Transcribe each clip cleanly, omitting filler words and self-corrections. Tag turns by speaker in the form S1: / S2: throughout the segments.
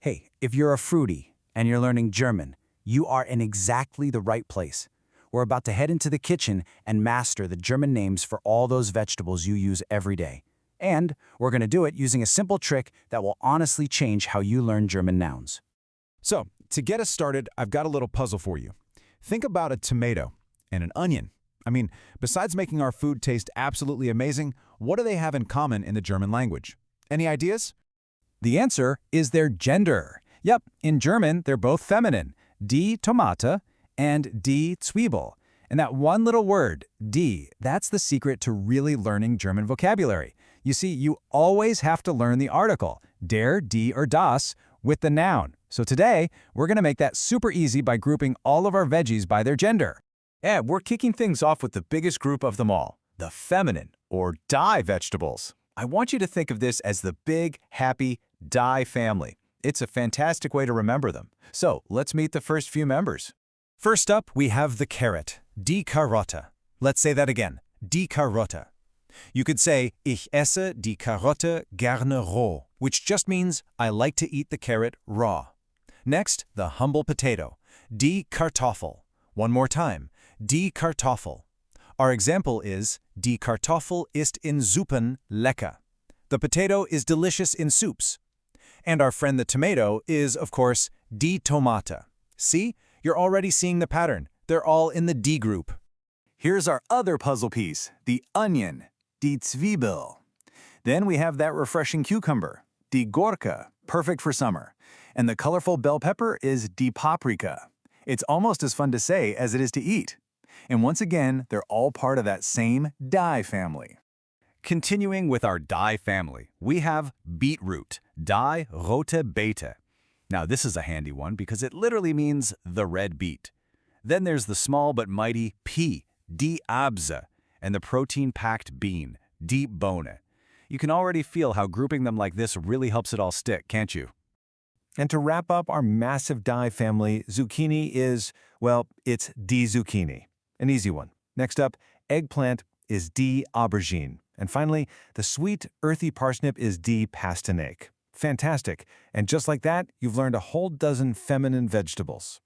S1: Hey, if you're a fruity and you're learning German, you are in exactly the right place. We're about to head into the kitchen and master the German names for all those vegetables you use every day. And we're going to do it using a simple trick that will honestly change how you learn German nouns.
S2: So, to get us started, I've got a little puzzle for you. Think about a tomato and an onion. Besides making our food taste absolutely amazing, what do they have in common in the German language? Any ideas?
S1: The answer is their gender. Yep, in German, they're both feminine, die Tomate and die Zwiebel. And that one little word, die, that's the secret to really learning German vocabulary. You see, you always have to learn the article, der, die, or das, with the noun. So today, we're going to make that super easy by grouping all of our veggies by their gender.
S3: And we're kicking things off with the biggest group of them all, the feminine, or die vegetables. I want you to think of this as the big, happy die family. It's a fantastic way to remember them. So let's meet the first few members.
S2: First up, we have the carrot, die Karotte. Let's say that again, die Karotte. You could say, ich esse die Karotte gerne roh, which just means I like to eat the carrot raw. Next, the humble potato, die Kartoffel. One more time, die Kartoffel. Our example is, die Kartoffel ist in Suppen lecker. The potato is delicious in soups. And our friend the tomato is, of course, die Tomate. See? You're already seeing the pattern. They're all in the D group.
S3: Here's our other puzzle piece, the onion, die Zwiebel. Then we have that refreshing cucumber, die Gurke, perfect for summer. And the colorful bell pepper is die Paprika. It's almost as fun to say as it is to eat. And once again, they're all part of that same die family.
S1: Continuing with our die family, we have beetroot, die rote Beete. Now this is a handy one because it literally means the red beet. Then there's the small but mighty pea, die Erbse, and the protein-packed bean, die Bohne. You can already feel how grouping them like this really helps it all stick, can't you?
S4: And to wrap up our massive die family, zucchini is, well, it's die Zucchini. An easy one. Next up, eggplant is die Aubergine. And finally, the sweet, earthy parsnip is die Pastinaque. Fantastic. And just like that, you've learned a whole dozen feminine vegetables.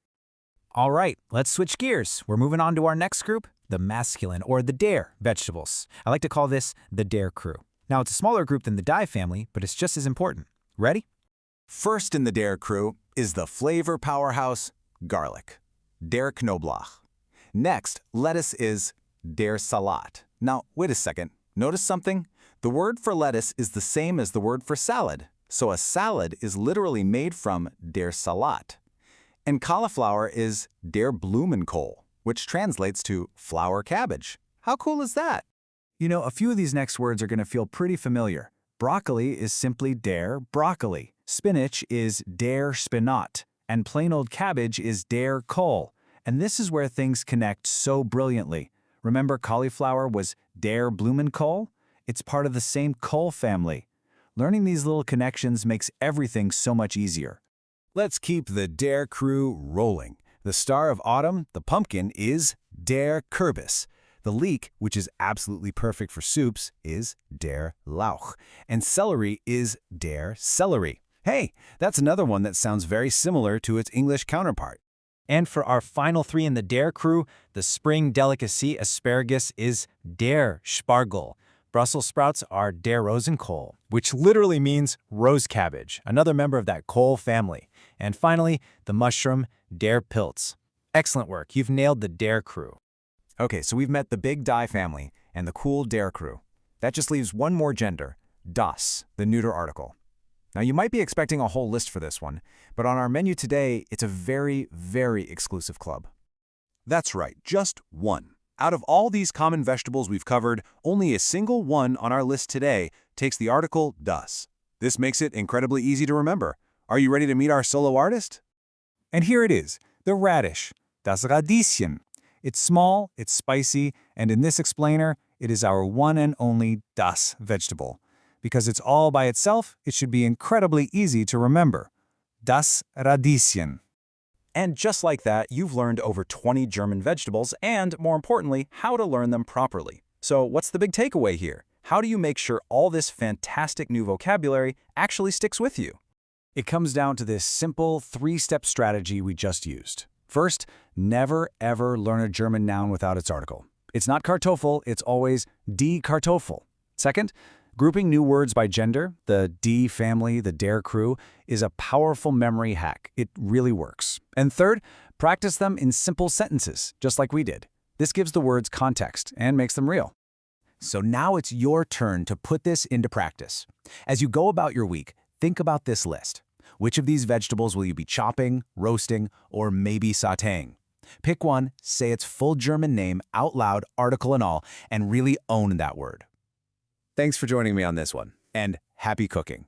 S5: All right, let's switch gears. We're moving on to our next group, the masculine or the der vegetables. I like to call this the der crew. Now, it's a smaller group than the die family, but it's just as important. Ready?
S3: First in the der crew is the flavor powerhouse, garlic, der Knoblauch. Next, lettuce is der Salat. Now, wait a second. Notice something? The word for lettuce is the same as the word for salad. So a salad is literally made from der Salat. And cauliflower is der Blumenkohl, which translates to flower cabbage. How cool is that?
S1: You know, a few of these next words are going to feel pretty familiar. Broccoli is simply der Broccoli. Spinach is der Spinat. And plain old cabbage is der Kohl. And this is where things connect so brilliantly. Remember cauliflower was der Blumenkohl? It's part of the same Kohl family. Learning these little connections makes everything so much easier.
S2: Let's keep the der crew rolling. The star of autumn, the pumpkin, is der Kürbis. The leek, which is absolutely perfect for soups, is der Lauch. And celery is der Celery. Hey, that's another one that sounds very similar to its English counterpart.
S5: And for our final three in the der crew, the spring delicacy asparagus is der Spargel. Brussels sprouts are der Rosenkohl, which literally means rose cabbage, another member of that Kohl family. And finally, the mushroom, der Pilz. Excellent work. You've nailed the der crew.
S3: Okay, so we've met the big die family and the cool der crew. That just leaves one more gender, das, the neuter article. Now, you might be expecting a whole list for this one, but on our menu today, it's a very, very exclusive club.
S2: That's right, just one. Out of all these common vegetables we've covered, only a single one on our list today takes the article das. This makes it incredibly easy to remember. Are you ready to meet our solo artist?
S1: And here it is, the radish, das Radieschen. It's small, it's spicy, and in this explainer, it is our one and only das vegetable. Because it's all by itself, it should be incredibly easy to remember. Das Radieschen.
S3: And just like that, you've learned over 20 German vegetables and, more importantly, how to learn them properly. So what's the big takeaway here? How do you make sure all this fantastic new vocabulary actually sticks with you?
S1: It comes down to this simple three-step strategy we just used. First, never ever learn a German noun without its article. It's not Kartoffel, it's always die Kartoffel. Second, grouping new words by gender, the die family, the der crew, is a powerful memory hack. It really works. And third, practice them in simple sentences, just like we did. This gives the words context and makes them real.
S3: So now it's your turn to put this into practice. As you go about your week, think about this list. Which of these vegetables will you be chopping, roasting, or maybe sautéing? Pick one, say its full German name out loud, article and all, and really own that word. Thanks for joining me on this one, and happy cooking.